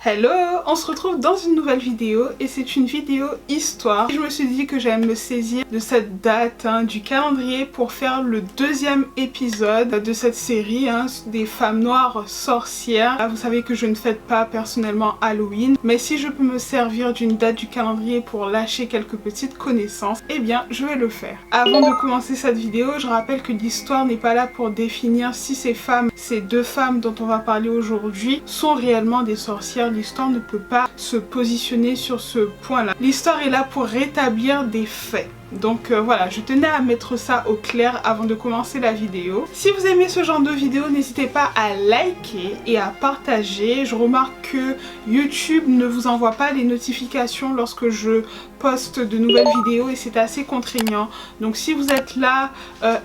Hello, on se retrouve dans une nouvelle vidéo et c'est une vidéo histoire. Je me suis dit que j'allais me saisir de cette date du calendrier pour faire le deuxième épisode de cette série des femmes noires sorcières. Vous savez que je ne fête pas personnellement Halloween, mais si je peux me servir d'une date du calendrier pour lâcher quelques petites connaissances, eh bien je vais le faire. Avant de commencer cette vidéo, je rappelle que l'histoire n'est pas là pour définir si ces deux femmes dont on va parler aujourd'hui sont réellement des sorcières. L'histoire ne peut pas se positionner sur ce point-là. L'histoire est là pour rétablir des faits. Donc voilà, je tenais à mettre ça au clair avant de commencer la vidéo. Si vous aimez ce genre de vidéo, n'hésitez pas à liker et à partager. Je remarque que YouTube ne vous envoie pas les notifications lorsque je poste de nouvelles vidéos et c'est assez contraignant. Donc si vous êtes là,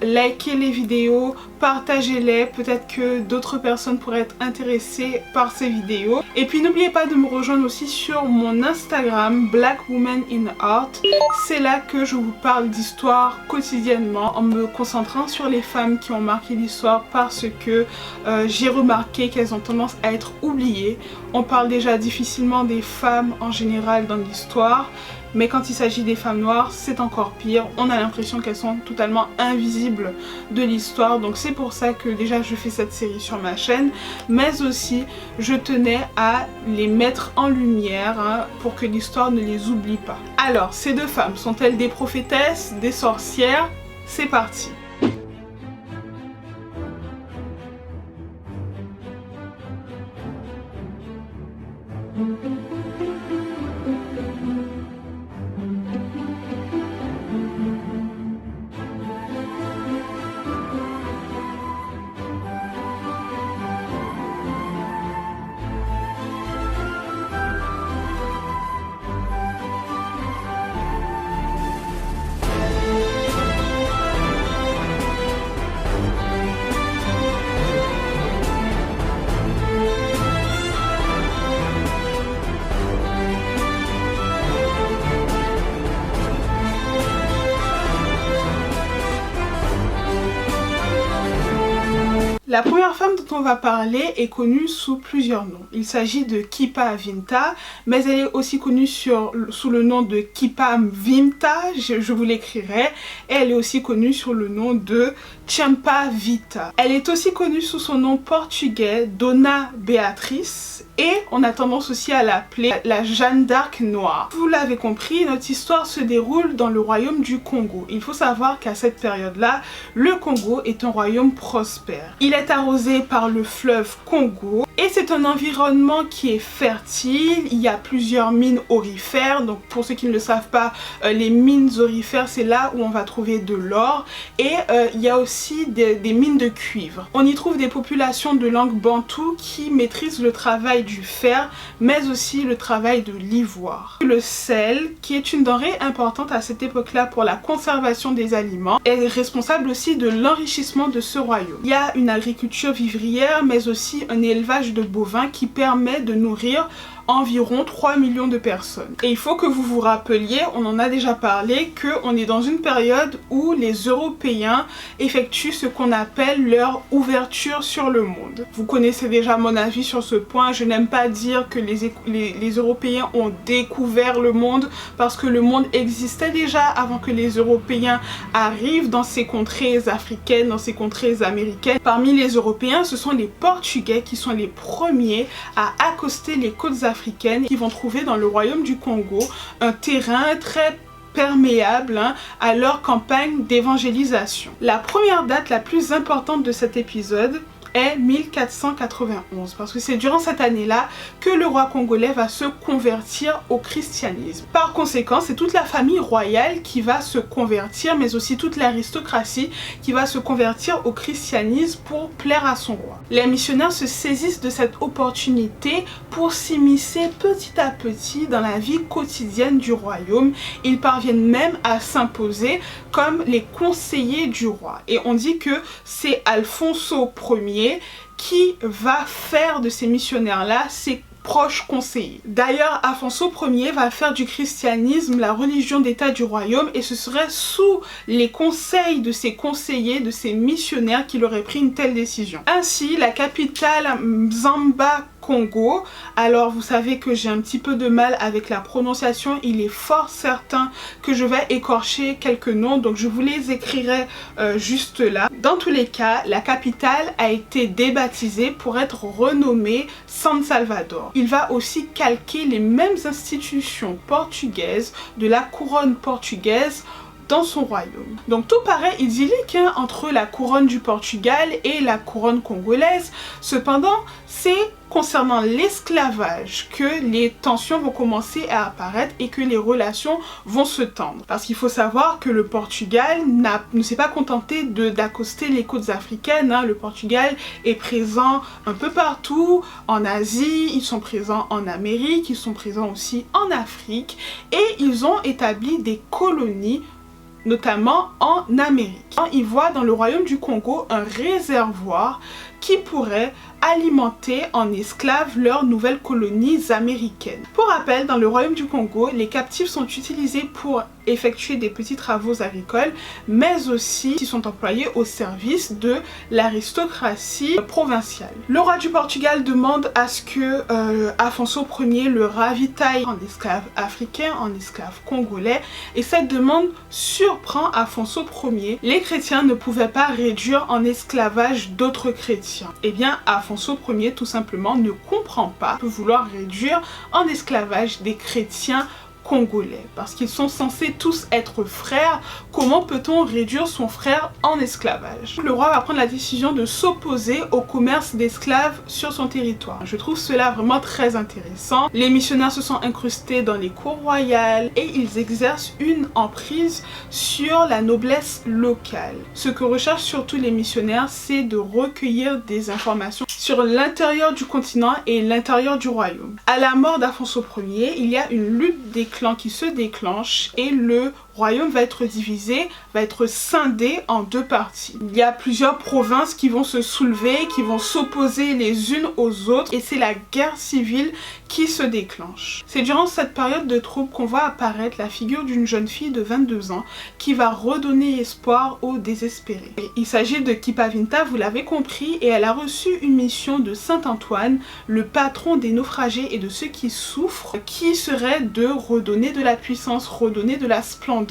likez les vidéos, partagez-les. Peut-être que d'autres personnes pourraient être intéressées par ces vidéos. Et puis n'oubliez pas de me rejoindre aussi sur mon Instagram, Black Woman in Art. C'est là que je vous parle d'histoire quotidiennement en me concentrant sur les femmes qui ont marqué l'histoire parce que j'ai remarqué qu'elles ont tendance à être oubliées. On parle déjà difficilement des femmes en général dans l'histoire, mais quand il s'agit des femmes noires, c'est encore pire. On a l'impression qu'elles sont totalement invisibles de l'histoire. Donc c'est pour ça que déjà je fais cette série sur ma chaîne. Mais aussi, je tenais à les mettre en lumière pour que l'histoire ne les oublie pas. Alors, ces deux femmes, sont-elles des prophétesses, des sorcières? C'est parti. La première femme dont on va parler est connue sous plusieurs noms. Il s'agit de Kipa Vinta, mais elle est aussi connue sous le nom de Kippa-Mvimta, je vous l'écrirai, et elle est aussi connue sous le nom de Chempavita. Elle est aussi connue sous son nom portugais, Dona Beatriz, et on a tendance aussi à l'appeler la Jeanne d'Arc noire. Vous l'avez compris, notre histoire se déroule dans le royaume du Congo. Il faut savoir qu'à cette période-là, le Congo est un royaume prospère. Il est arrosé par le fleuve Congo et c'est un environnement qui est fertile. Il y a plusieurs mines aurifères. Donc pour ceux qui ne le savent pas, les mines aurifères, c'est là où on va trouver de l'or. Et il y a aussi des mines de cuivre. On y trouve des populations de langue bantoue qui maîtrisent le travail du fer, mais aussi le travail de l'ivoire. Le sel, qui est une denrée importante à cette époque-là pour la conservation des aliments, est responsable aussi de l'enrichissement de ce royaume. Il y a une agriculture vivrière, mais aussi un élevage de bovins qui permet de nourrir environ 3 millions de personnes. Et il faut que vous vous rappeliez, on en a déjà parlé, qu'on est dans une période où les Européens effectuent ce qu'on appelle leur ouverture sur le monde. Vous connaissez déjà mon avis sur ce point. Je n'aime pas dire que les Européens ont découvert le monde parce que le monde existait déjà avant que les Européens arrivent dans ces contrées africaines, dans ces contrées américaines. Parmi les Européens, ce sont les Portugais qui sont les premiers à accoster les côtes africaines qui vont trouver dans le royaume du Congo un terrain très perméable à leur campagne d'évangélisation. La première date la plus importante de cet épisode est 1491 parce que c'est durant cette année-là que le roi congolais va se convertir au christianisme. Par conséquent, c'est toute la famille royale qui va se convertir, mais aussi toute l'aristocratie qui va se convertir au christianisme pour plaire à son roi. Les missionnaires se saisissent de cette opportunité pour s'immiscer petit à petit dans la vie quotidienne du royaume. Ils parviennent même à s'imposer comme les conseillers du roi. Et on dit que c'est Alfonso Ier qui va faire de ces missionnaires-là ses proche conseiller. D'ailleurs, Alfonso Ier va faire du christianisme la religion d'État du royaume et ce serait sous les conseils de ses conseillers, de ses missionnaires qu'il aurait pris une telle décision. Ainsi, la capitale Mzamba Congo. Alors vous savez que j'ai un petit peu de mal avec la prononciation, il est fort certain que je vais écorcher quelques noms, donc je vous les écrirai juste là. Dans tous les cas, la capitale a été débaptisée pour être renommée San Salvador. Il va aussi calquer les mêmes institutions portugaises de la couronne portugaise dans son royaume. Donc tout paraît idyllique hein, entre la couronne du Portugal et la couronne congolaise. Cependant, c'est concernant l'esclavage que les tensions vont commencer à apparaître et que les relations vont se tendre. Parce qu'il faut savoir que le Portugal ne s'est pas contenté d'accoster les côtes africaines. Hein. Le Portugal est présent un peu partout, en Asie, ils sont présents en Amérique, ils sont présents aussi en Afrique et ils ont établi des colonies notamment en Amérique. Ils voient dans le royaume du Congo un réservoir qui pourrait alimenter en esclaves leurs nouvelles colonies américaines. Pour rappel, dans le royaume du Congo, les captifs sont utilisés pour effectuer des petits travaux agricoles, mais aussi ils sont employés au service de l'aristocratie provinciale. Le roi du Portugal demande à ce que Afonso Ier le ravitaille en esclaves africains, en esclaves congolais, et cette demande surprend Afonso Ier. Les chrétiens ne pouvaient pas réduire en esclavage d'autres chrétiens. Eh bien, Afonso Ier tout simplement ne comprend pas de vouloir réduire en esclavage des chrétiens congolais, parce qu'ils sont censés tous être frères. Comment peut-on réduire son frère en esclavage? Le roi va prendre la décision de s'opposer au commerce d'esclaves sur son territoire. Je trouve cela vraiment très intéressant. Les missionnaires se sont incrustés dans les cours royales et ils exercent une emprise sur la noblesse locale. Ce que recherchent surtout les missionnaires, c'est de recueillir des informations sur l'intérieur du continent et l'intérieur du royaume. À la mort d'Afonso Ier, il y a une lutte des clans qui se déclenche et le royaume va être divisé, va être scindé en deux parties. Il y a plusieurs provinces qui vont se soulever, qui vont s'opposer les unes aux autres et c'est la guerre civile qui se déclenche. C'est durant cette période de troubles qu'on voit apparaître la figure d'une jeune fille de 22 ans qui va redonner espoir aux désespérés. Il s'agit de Kipavinta, vous l'avez compris, et elle a reçu une mission de Saint Antoine, le patron des naufragés et de ceux qui souffrent, qui serait de redonner de la puissance, redonner de la splendeur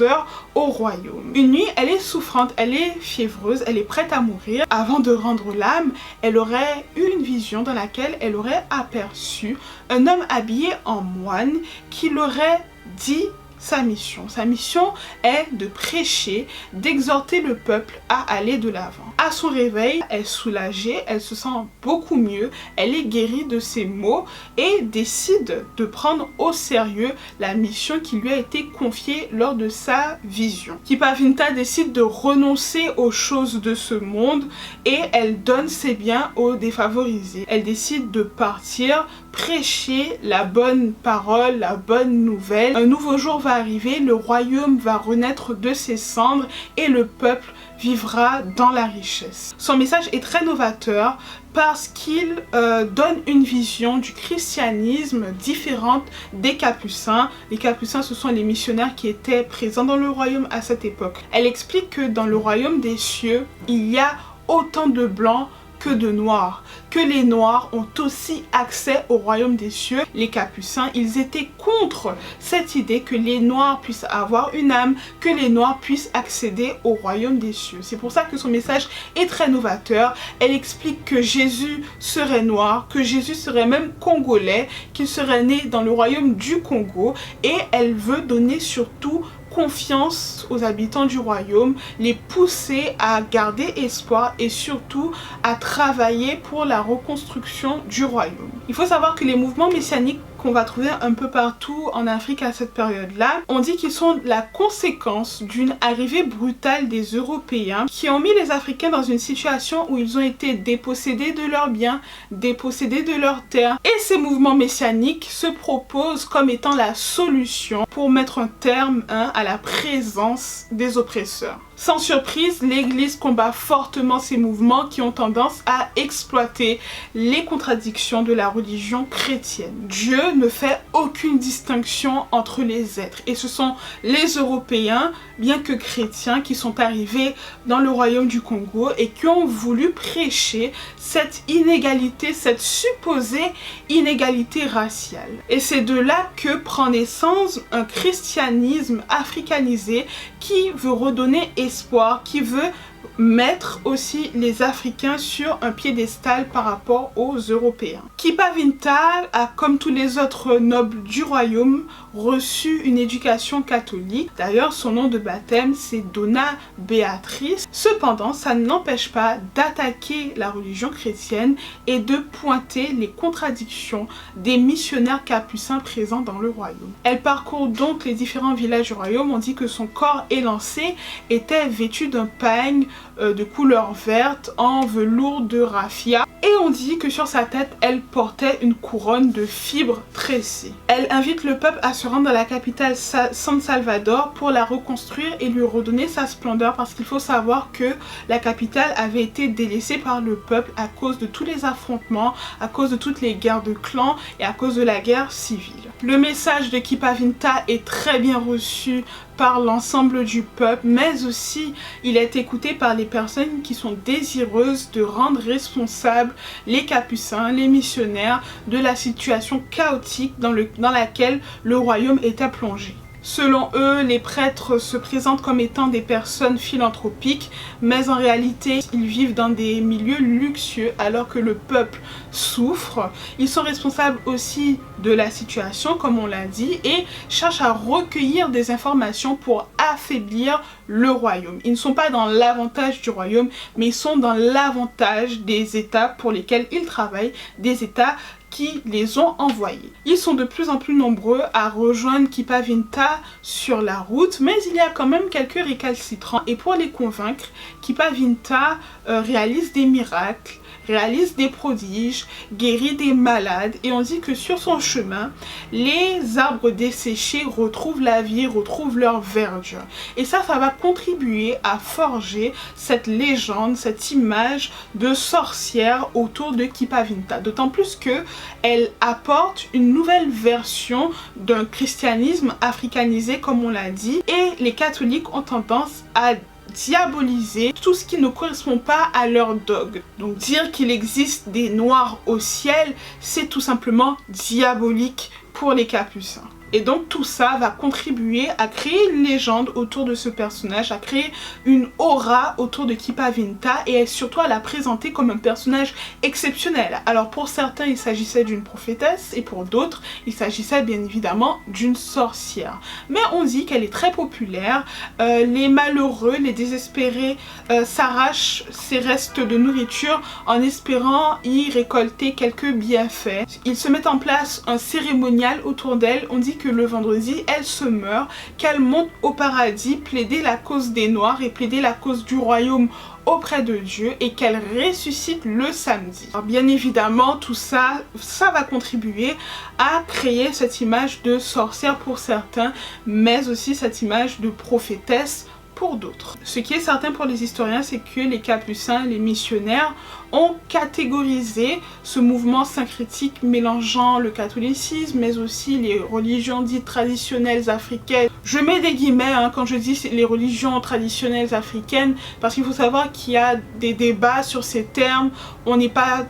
au royaume. Une nuit, elle est souffrante, elle est fiévreuse, elle est prête à mourir. Avant de rendre l'âme, elle aurait eu une vision dans laquelle elle aurait aperçu un homme habillé en moine qui l'aurait dit sa mission. Sa mission est de prêcher, d'exhorter le peuple à aller de l'avant. À son réveil, elle est soulagée, elle se sent beaucoup mieux, elle est guérie de ses maux et décide de prendre au sérieux la mission qui lui a été confiée lors de sa vision. Kipavinta décide de renoncer aux choses de ce monde et elle donne ses biens aux défavorisés. Elle décide de partir, prêcher la bonne parole, la bonne nouvelle. Un nouveau jour va arriver, le royaume va renaître de ses cendres et le peuple vivra dans la richesse. Son message est très novateur parce qu'il donne une vision du christianisme différente des Capucins. Les Capucins, ce sont les missionnaires qui étaient présents dans le royaume à cette époque. Elle explique que dans le royaume des cieux, il y a autant de blancs que de noirs, que les noirs ont aussi accès au royaume des cieux. Les Capucins, ils étaient contre cette idée que les noirs puissent avoir une âme, que les noirs puissent accéder au royaume des cieux. C'est pour ça que son message est très novateur. Elle explique que Jésus serait noir, que Jésus serait même congolais, qu'il serait né dans le royaume du Congo, et elle veut donner surtout confiance aux habitants du royaume, les pousser à garder espoir et surtout à travailler pour la reconstruction du royaume. Il faut savoir que les mouvements messianiques qu'on va trouver un peu partout en Afrique à cette période-là, on dit qu'ils sont la conséquence d'une arrivée brutale des Européens qui ont mis les Africains dans une situation où ils ont été dépossédés de leurs biens, dépossédés de leurs terres. Et ces mouvements messianiques se proposent comme étant la solution pour mettre un terme à la présence des oppresseurs. Sans surprise, l'Église combat fortement ces mouvements qui ont tendance à exploiter les contradictions de la religion chrétienne. Dieu ne fait aucune distinction entre les êtres et ce sont les Européens, bien que chrétiens, qui sont arrivés dans le royaume du Congo et qui ont voulu prêcher cette inégalité, cette supposée inégalité raciale. Et c'est de là que prend naissance un christianisme africanisé qui veut redonner espoir, qui veut mettre aussi les Africains sur un piédestal par rapport aux Européens. Kippa-Vinta a, comme tous les autres nobles du royaume, reçu une éducation catholique. D'ailleurs, son nom de baptême, c'est Donna Béatrice. Cependant, ça ne l'empêche pas d'attaquer la religion chrétienne et de pointer les contradictions des missionnaires capucins présents dans le royaume. Elle parcourt donc les différents villages du royaume. On dit que son corps élancé était vêtu d'un pagne de couleur verte en velours de raffia et on dit que sur sa tête elle portait une couronne de fibres tressées. Elle invite le peuple à se rendre dans la capitale San Salvador pour la reconstruire et lui redonner sa splendeur, parce qu'il faut savoir que la capitale avait été délaissée par le peuple à cause de tous les affrontements, à cause de toutes les guerres de clans et à cause de la guerre civile. Le message de Kippa-Vinta est très bien reçu par l'ensemble du peuple, mais aussi il est écouté par les personnes qui sont désireuses de rendre responsables les capucins, les missionnaires de la situation chaotique dans laquelle le royaume était plongé. Selon eux, les prêtres se présentent comme étant des personnes philanthropiques, mais en réalité, ils vivent dans des milieux luxueux alors que le peuple souffre. Ils sont responsables aussi de la situation, comme on l'a dit, et cherchent à recueillir des informations pour affaiblir le royaume. Ils ne sont pas dans l'avantage du royaume, mais ils sont dans l'avantage des États pour lesquels ils travaillent, des États qui les ont envoyés. Ils sont de plus en plus nombreux à rejoindre Kippa-Vinta sur la route, mais il y a quand même quelques récalcitrants et pour les convaincre, Kippa-Vinta réalise des miracles, réalise des prodiges, guérit des malades et on dit que sur son chemin, les arbres desséchés retrouvent la vie, retrouvent leur verdure. Et ça va contribuer à forger cette légende, cette image de sorcière autour de Kippa-Vinta. D'autant plus que elle apporte une nouvelle version d'un christianisme africanisé comme on l'a dit et les catholiques ont tendance à diaboliser tout ce qui ne correspond pas à leur dogme. Donc dire qu'il existe des noirs au ciel, c'est tout simplement diabolique pour les capucins. Et donc tout ça va contribuer à créer une légende autour de ce personnage, à créer une aura autour de Kippa-Vinta et surtout à la présenter comme un personnage exceptionnel. Alors pour certains il s'agissait d'une prophétesse et pour d'autres il s'agissait bien évidemment d'une sorcière. Mais on dit qu'elle est très populaire, les malheureux, les désespérés s'arrachent ces restes de nourriture en espérant y récolter quelques bienfaits. Ils se mettent en place un cérémonial autour d'elle, on dit que le vendredi, elle se meurt, qu'elle monte au paradis, plaider la cause des Noirs et plaider la cause du royaume auprès de Dieu et qu'elle ressuscite le samedi. Alors bien évidemment, tout ça va contribuer à créer cette image de sorcière pour certains, mais aussi cette image de prophétesse pour d'autres. Ce qui est certain pour les historiens, c'est que les capucins, les missionnaires, ont catégorisé ce mouvement syncrétique mélangeant le catholicisme, mais aussi les religions dites traditionnelles africaines. Je mets des guillemets quand je dis les religions traditionnelles africaines, parce qu'il faut savoir qu'il y a des débats sur ces termes.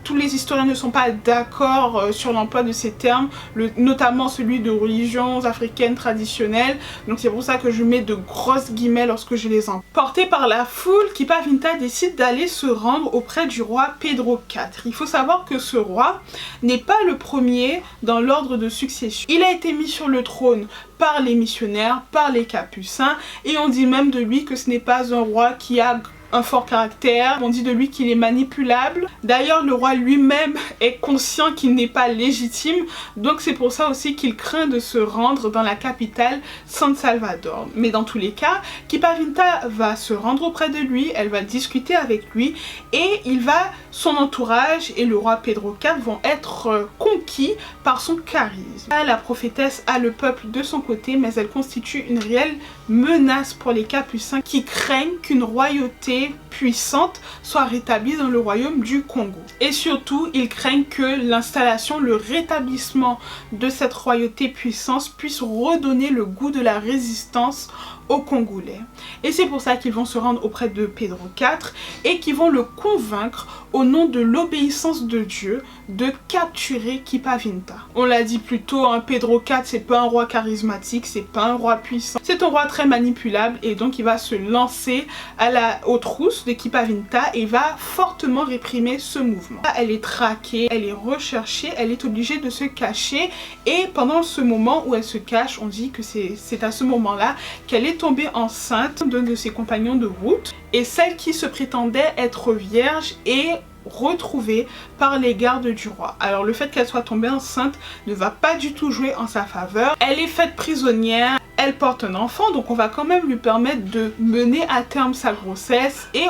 Tous les historiens ne sont pas d'accord sur l'emploi de ces termes, notamment celui de religions africaines traditionnelles. Donc c'est pour ça que je mets de grosses guillemets lorsque je les emploie. Porté par la foule, Kippa-Vinta décide d'aller se rendre auprès du roi Pedro IV. Il faut savoir que ce roi n'est pas le premier dans l'ordre de succession. Il a été mis sur le trône par les missionnaires, par les capucins, et on dit même de lui que ce n'est pas un roi qui a un fort caractère, on dit de lui qu'il est manipulable. D'ailleurs, le roi lui-même est conscient qu'il n'est pas légitime, donc c'est pour ça aussi qu'il craint de se rendre dans la capitale, San Salvador. Mais dans tous les cas, Kipavinta va se rendre auprès de lui, elle va discuter avec lui et son entourage et le roi Pedro IV vont être conquis par son charisme. La prophétesse a le peuple de son côté, mais elle constitue une réelle menace pour les Capucins qui craignent qu'une royauté puissante soit rétablie dans le royaume du Congo. Et surtout, ils craignent que l'installation, le rétablissement de cette royauté puissance puisse redonner le goût de la résistance aux Congolais. Et c'est pour ça qu'ils vont se rendre auprès de Pedro IV et qu'ils vont le convaincre au nom de l'obéissance de Dieu de capturer Kipavinta. On l'a dit plus tôt, hein, Pedro IV c'est pas un roi charismatique, c'est pas un roi puissant, c'est un roi très manipulable et donc il va se lancer aux trousses de Kipavinta et va fortement réprimer ce mouvement. Elle est traquée, elle est recherchée, elle est obligée de se cacher et pendant ce moment où elle se cache, on dit que c'est à ce moment-là qu'elle est tombée enceinte d'un de ses compagnons de route et celle qui se prétendait être vierge est retrouvée par les gardes du roi. Alors le fait qu'elle soit tombée enceinte ne va pas du tout jouer en sa faveur. Elle est faite prisonnière, elle porte un enfant, donc on va quand même lui permettre de mener à terme sa grossesse et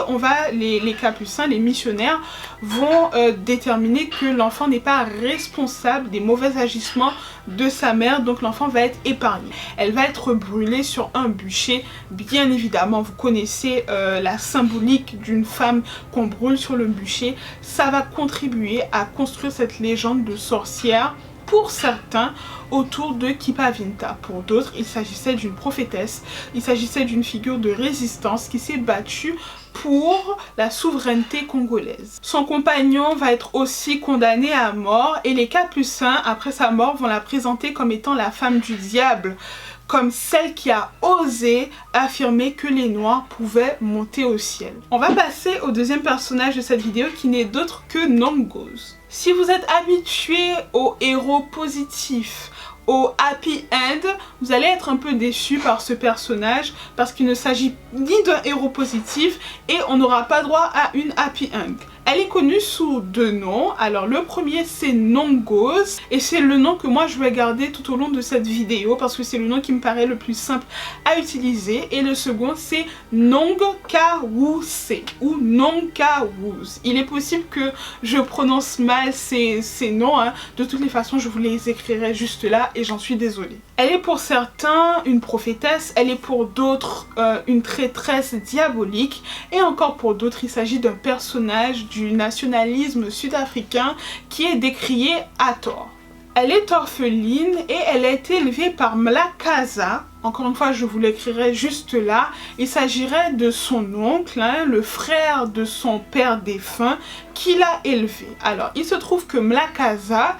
les capucins, les missionnaires vont déterminer que l'enfant n'est pas responsable des mauvais agissements de sa mère, donc l'enfant va être épargné. Elle va être brûlée sur un bûcher, bien évidemment vous connaissez la symbolique d'une femme qu'on brûle sur le bûcher, ça va contribuer à construire cette légende de sorcière pour certains autour de Kipavinta. Pour d'autres, il s'agissait d'une prophétesse, il s'agissait d'une figure de résistance qui s'est battue pour la souveraineté congolaise. Son compagnon va être aussi condamné à mort et les Capucins, après sa mort, vont la présenter comme étant la femme du diable, comme celle qui a osé affirmer que les Noirs pouvaient monter au ciel. On va passer au deuxième personnage de cette vidéo qui n'est d'autre que Nongos. Si vous êtes habitué aux héros positifs, au happy end, vous allez être un peu déçu par ce personnage parce qu'il ne s'agit ni d'un héros positif et on n'aura pas droit à une happy end. Elle est connue sous deux noms. Alors le premier c'est Nongos et c'est le nom que moi je vais garder tout au long de cette vidéo parce que c'est le nom qui me paraît le plus simple à utiliser. Et le second c'est Nongkawuse ou Nongkawuse. Il est possible que je prononce mal ces noms, hein. De toutes les façons je vous les écrirai juste là et j'en suis désolée. Elle est pour certains une prophétesse, elle est pour d'autres une traîtresse diabolique et encore pour d'autres il s'agit d'un personnage du nationalisme sud-africain qui est décrié à tort. Elle est orpheline et elle a été élevée par Mlakaza. Encore une fois, je vous l'écrirai juste là. Il s'agirait de son oncle, hein, le frère de son père défunt, qui l'a élevée. Alors, il se trouve que Mlakaza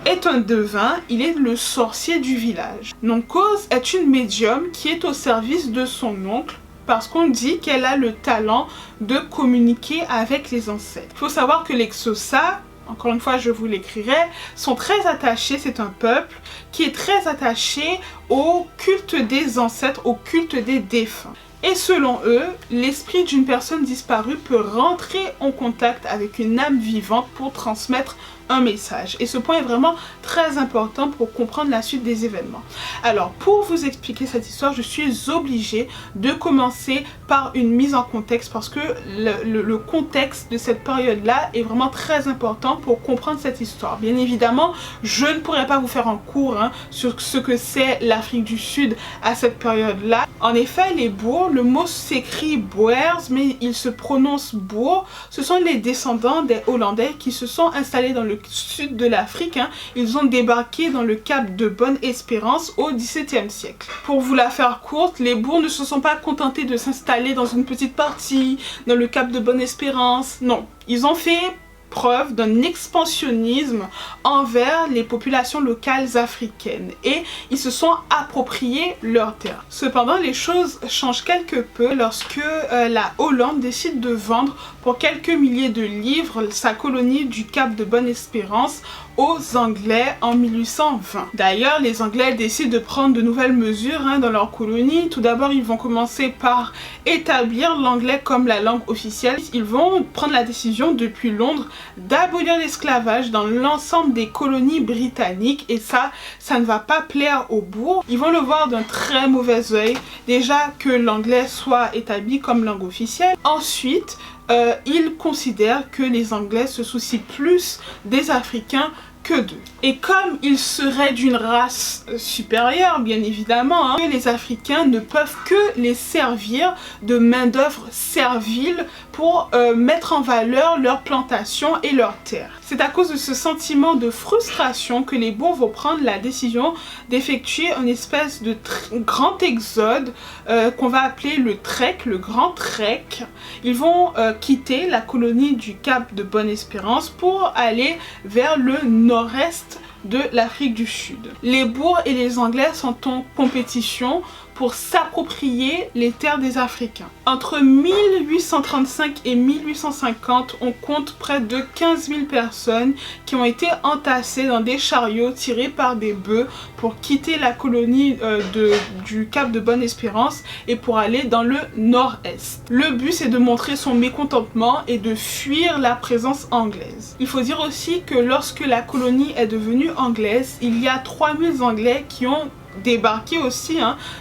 est un devin, il est le sorcier du village. Nongos est une médium qui est au service de son oncle parce qu'on dit qu'elle a le talent de communiquer avec les ancêtres. Il faut savoir que les Xhosa, encore une fois je vous l'écrirai, sont très attachés, c'est un peuple qui est très attaché au culte des ancêtres, au culte des défunts. Et selon eux, l'esprit d'une personne disparue peut rentrer en contact avec une âme vivante pour transmettre un message. Et ce point est vraiment très important pour comprendre la suite des événements. Alors, pour vous expliquer cette histoire, je suis obligée de commencer par une mise en contexte parce que le contexte de cette période-là est vraiment très important pour comprendre cette histoire. Bien évidemment, je ne pourrais pas vous faire un cours sur ce que c'est l'Afrique du Sud à cette période-là. En effet, les Boers, le mot s'écrit Boers, mais il se prononce Boer. Ce sont les descendants des Hollandais qui se sont installés dans le sud de l'Afrique. Ils ont débarqué dans le cap de Bonne-Espérance au XVIIe siècle. Pour vous la faire courte, les Boers ne se sont pas contentés de s'installer dans une petite partie, dans le cap de Bonne-Espérance. Non, ils ont fait preuve d'un expansionnisme envers les populations locales africaines et ils se sont appropriés leurs terres. Cependant, les choses changent quelque peu lorsque la Hollande décide de vendre pour quelques milliers de livres sa colonie du Cap de Bonne-Espérance aux Anglais en 1820. D'ailleurs, les Anglais décident de prendre de nouvelles mesures dans leur colonie. Tout d'abord, ils vont commencer par établir l'anglais comme la langue officielle. Ils vont prendre la décision depuis Londres d'abolir l'esclavage dans l'ensemble des colonies britanniques, et ça ne va pas plaire aux bourgs. Ils vont le voir d'un très mauvais œil, déjà que l'anglais soit établi comme langue officielle. Ensuite, ils considèrent que les Anglais se soucient plus des Africains que d'eux. Et comme ils seraient d'une race supérieure, bien évidemment, les Africains ne peuvent que les servir de main-d'œuvre servile pour mettre en valeur leurs plantations et leurs terres. C'est à cause de ce sentiment de frustration que les Boers vont prendre la décision d'effectuer une espèce de grand exode qu'on va appeler le trek, le grand trek. Ils vont quitter la colonie du Cap de Bonne-Espérance pour aller vers le nord-est de l'Afrique du Sud. Les Boers et les Anglais sont en compétition pour s'approprier les terres des Africains. Entre 1835 et 1850, on compte près de 15 000 personnes qui ont été entassées dans des chariots tirés par des bœufs pour quitter la colonie du Cap de Bonne-Espérance et pour aller dans le nord-est. Le but, c'est de montrer son mécontentement et de fuir la présence anglaise. Il faut dire aussi que lorsque la colonie est devenue anglaise, il y a 3000 Anglais qui ont débarqué aussi,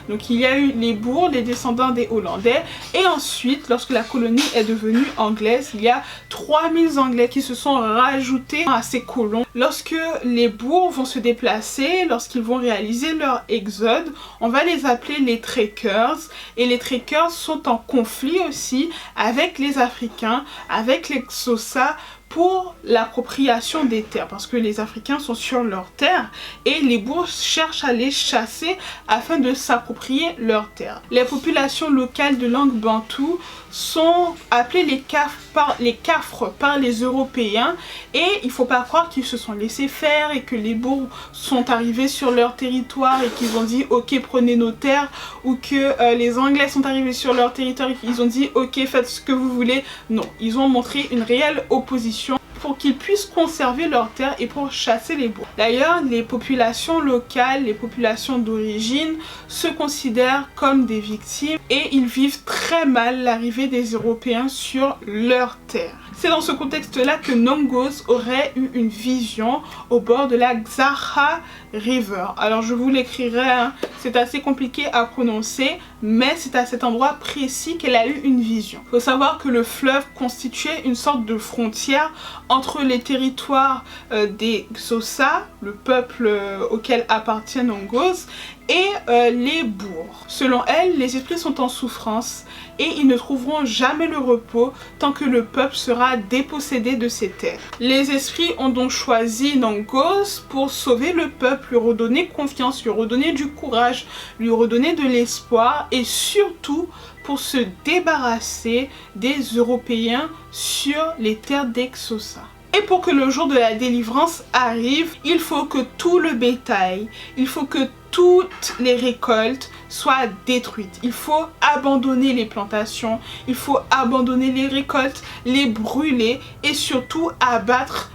donc il y a eu les Boers, les descendants des Hollandais, et ensuite lorsque la colonie est devenue anglaise, il y a 3000 Anglais qui se sont rajoutés à ces colons. Lorsque les Boers vont se déplacer, lorsqu'ils vont réaliser leur exode, on va les appeler les trekkers, et les trekkers sont en conflit aussi avec les Africains, avec les Xhosa, pour l'appropriation des terres, parce que les Africains sont sur leurs terres et les Boers cherchent à les chasser afin de s'approprier leurs terres. Les populations locales de langue bantoue sont appelées les Kafres par les Européens, et il ne faut pas croire qu'ils se sont laissés faire et que les Boers sont arrivés sur leur territoire et qu'ils ont dit ok, prenez nos terres, ou que les Anglais sont arrivés sur leur territoire et qu'ils ont dit ok, faites ce que vous voulez. Non, ils ont montré une réelle opposition pour qu'ils puissent conserver leurs terres et pour chasser les Boers. D'ailleurs, les populations locales, les populations d'origine se considèrent comme des victimes et ils vivent très mal l'arrivée des Européens sur leurs terres. C'est dans ce contexte-là que Nongoz aurait eu une vision au bord de la Xarha River. Alors je vous l'écrirai, c'est assez compliqué à prononcer, mais c'est à cet endroit précis qu'elle a eu une vision. Il faut savoir que le fleuve constituait une sorte de frontière entre les territoires des Xhosa, le peuple auquel appartient Nongoz, et les Boers. Selon elle, les esprits sont en souffrance et ils ne trouveront jamais le repos tant que le peuple sera dépossédé de ses terres. Les esprits ont donc choisi Nongoz pour sauver le peuple, lui redonner confiance, lui redonner du courage, lui redonner de l'espoir et surtout pour se débarrasser des Européens sur les terres des Xhosa. Et pour que le jour de la délivrance arrive, il faut que tout le bétail, il faut que toutes les récoltes soient détruites. Il faut abandonner les plantations, il faut abandonner les récoltes, les brûler et surtout abattre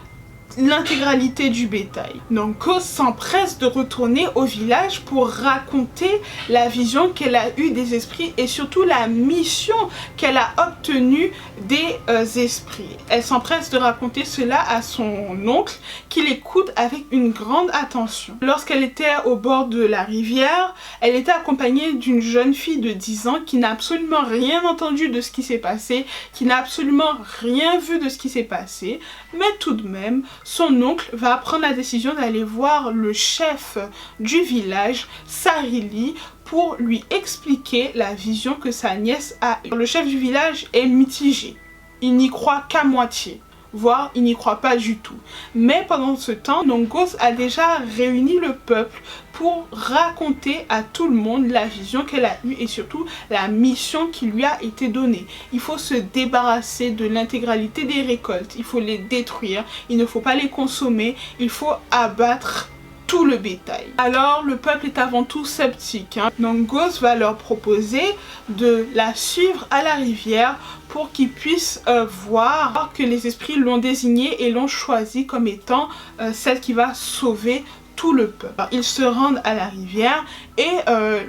l'intégralité du bétail. Nongoz s'empresse de retourner au village pour raconter la vision qu'elle a eue des esprits et surtout la mission qu'elle a obtenue des esprits. Elle s'empresse de raconter cela à son oncle qui l'écoute avec une grande attention. Lorsqu'elle était au bord de la rivière, elle était accompagnée d'une jeune fille de 10 ans qui n'a absolument rien entendu de ce qui s'est passé, qui n'a absolument rien vu de ce qui s'est passé, mais tout de même, son oncle va prendre la décision d'aller voir le chef du village, Sarili, pour lui expliquer la vision que sa nièce a eue. Le chef du village est mitigé, il n'y croit qu'à moitié, voire il n'y croit pas du tout. Mais pendant ce temps, Nongoz a déjà réuni le peuple pour raconter à tout le monde la vision qu'elle a eue et surtout la mission qui lui a été donnée. Il faut se débarrasser de l'intégralité des récoltes, il faut les détruire, il ne faut pas les consommer, il faut abattre tout le bétail. Alors le peuple est avant tout sceptique. Nongos va leur proposer de la suivre à la rivière pour qu'ils puissent voir que les esprits l'ont désignée et l'ont choisie comme étant celle qui va sauver tout le peuple. Alors, ils se rendent à la rivière et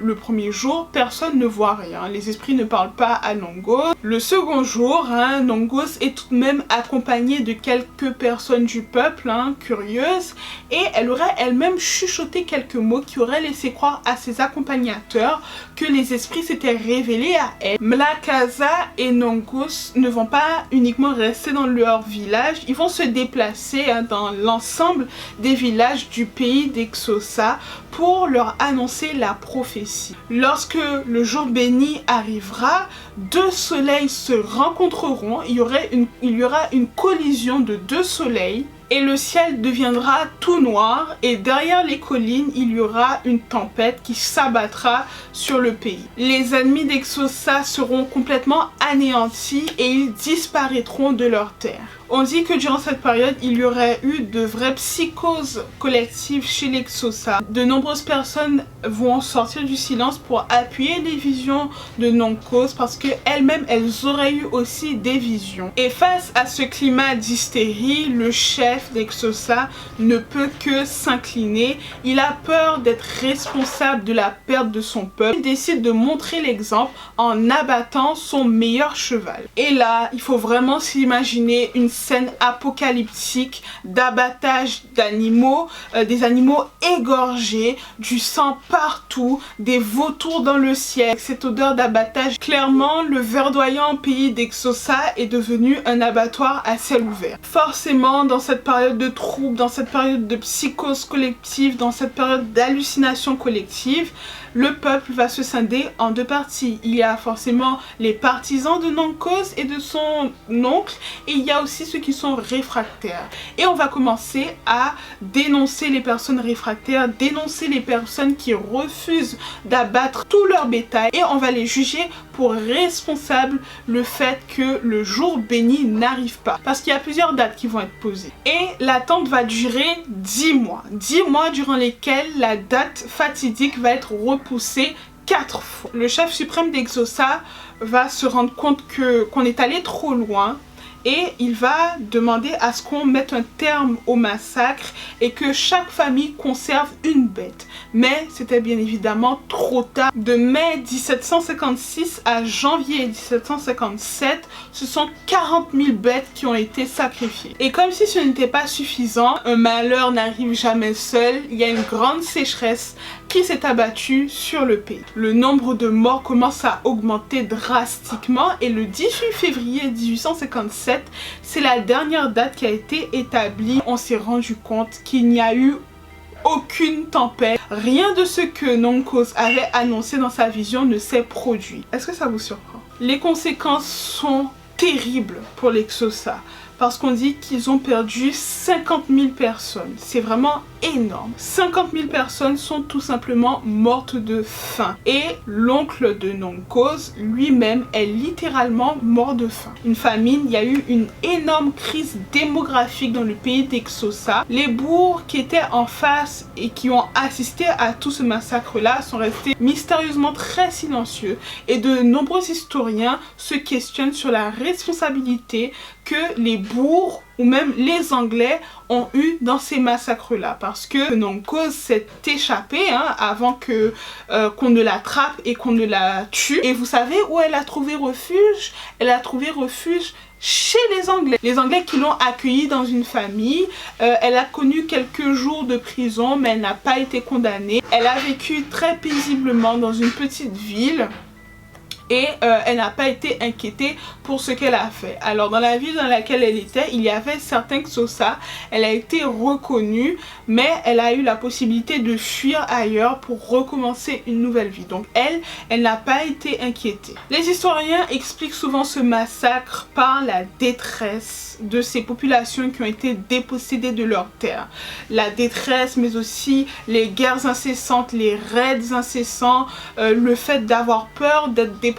le premier jour, personne ne voit rien. Les esprits ne parlent pas à Nongos. Le second jour, Nongos est tout de même accompagnée de quelques personnes du peuple curieuses et elle aurait elle-même chuchoté quelques mots qui auraient laissé croire à ses accompagnateurs que les esprits s'étaient révélés à elle. Mlakaza et Nongos ne vont pas uniquement rester dans leur village, ils vont se déplacer dans l'ensemble des villages du pays d'Exosa pour leur annoncer la prophétie. Lorsque le jour béni arrivera, deux soleils se rencontreront, il y aura une collision de deux soleils et le ciel deviendra tout noir et derrière les collines il y aura une tempête qui s'abattra sur le pays. Les ennemis d'Exosa seront complètement anéantis et ils disparaîtront de leur terre. On dit que durant cette période, il y aurait eu de vraies psychoses collectives chez l'Exosa. De nombreuses personnes vont sortir du silence pour appuyer les visions de Nongos parce qu'elles-mêmes, elles auraient eu aussi des visions. Et face à ce climat d'hystérie, le chef d'Exosa ne peut que s'incliner. Il a peur d'être responsable de la perte de son peuple. Il décide de montrer l'exemple en abattant son meilleur cheval. Et là, il faut vraiment s'imaginer une scène apocalyptique d'abattage d'animaux, des animaux égorgés, du sang partout, des vautours dans le ciel. Cette odeur d'abattage, clairement le verdoyant pays d'Exosa est devenu un abattoir à ciel ouvert. Forcément, dans cette période de troubles, dans cette période de psychose collective, dans cette période d'hallucination collective, le peuple va se scinder en deux parties. Il y a forcément les partisans de Nongos et de son oncle et il y a aussi ceux qui sont réfractaires. Et on va commencer à dénoncer les personnes réfractaires, dénoncer les personnes qui refusent d'abattre tout leur bétail et on va les juger pour responsables le fait que le jour béni n'arrive pas. Parce qu'il y a plusieurs dates qui vont être posées. Et l'attente va durer 10 mois. 10 mois durant lesquels la date fatidique va être repoussée 4 fois. Le chef suprême d'Exosa va se rendre compte qu'on est allé trop loin et il va demander à ce qu'on mette un terme au massacre et que chaque famille conserve une bête. Mais c'était bien évidemment trop tard. De mai 1756 à janvier 1757, ce sont 40 000 bêtes qui ont été sacrifiées. Et comme si ce n'était pas suffisant, un malheur n'arrive jamais seul, il y a une grande sécheresse qui s'est abattue sur le pays. Le nombre de morts commence à augmenter drastiquement et le 18 février 1857, c'est la dernière date qui a été établie. On s'est rendu compte qu'il n'y a eu aucune tempête. Rien de ce que Nongos avait annoncé dans sa vision ne s'est produit. Est-ce que ça vous surprend? Les conséquences sont terribles pour l'Exosa. Parce qu'on dit qu'ils ont perdu 50 000 personnes. C'est vraiment énorme. 50 000 personnes sont tout simplement mortes de faim. Et l'oncle de Nongos lui-même est littéralement mort de faim. Une famine, il y a eu une énorme crise démographique dans le pays d'Exosa. Les bourgs qui étaient en face et qui ont assisté à tout ce massacre-là sont restés mystérieusement très silencieux. Et de nombreux historiens se questionnent sur la responsabilité que les bourgs ou même les Anglais ont eu dans ces massacres-là. Parce que Nongos s'est échappée avant qu'on ne l'attrape et qu'on ne la tue. Et vous savez où elle a trouvé refuge? Elle a trouvé refuge chez les Anglais. Les Anglais qui l'ont accueillie dans une famille. Elle a connu quelques jours de prison, mais elle n'a pas été condamnée. Elle a vécu très paisiblement dans une petite ville. Et elle n'a pas été inquiétée pour ce qu'elle a fait. Alors dans la ville dans laquelle elle était, il y avait certains Xhosa. Elle a été reconnue, mais elle a eu la possibilité de fuir ailleurs pour recommencer une nouvelle vie. Donc elle n'a pas été inquiétée. Les historiens expliquent souvent ce massacre par la détresse de ces populations qui ont été dépossédées de leurs terres. La détresse, mais aussi les guerres incessantes, les raids incessants, le fait d'avoir peur d'être dépossédés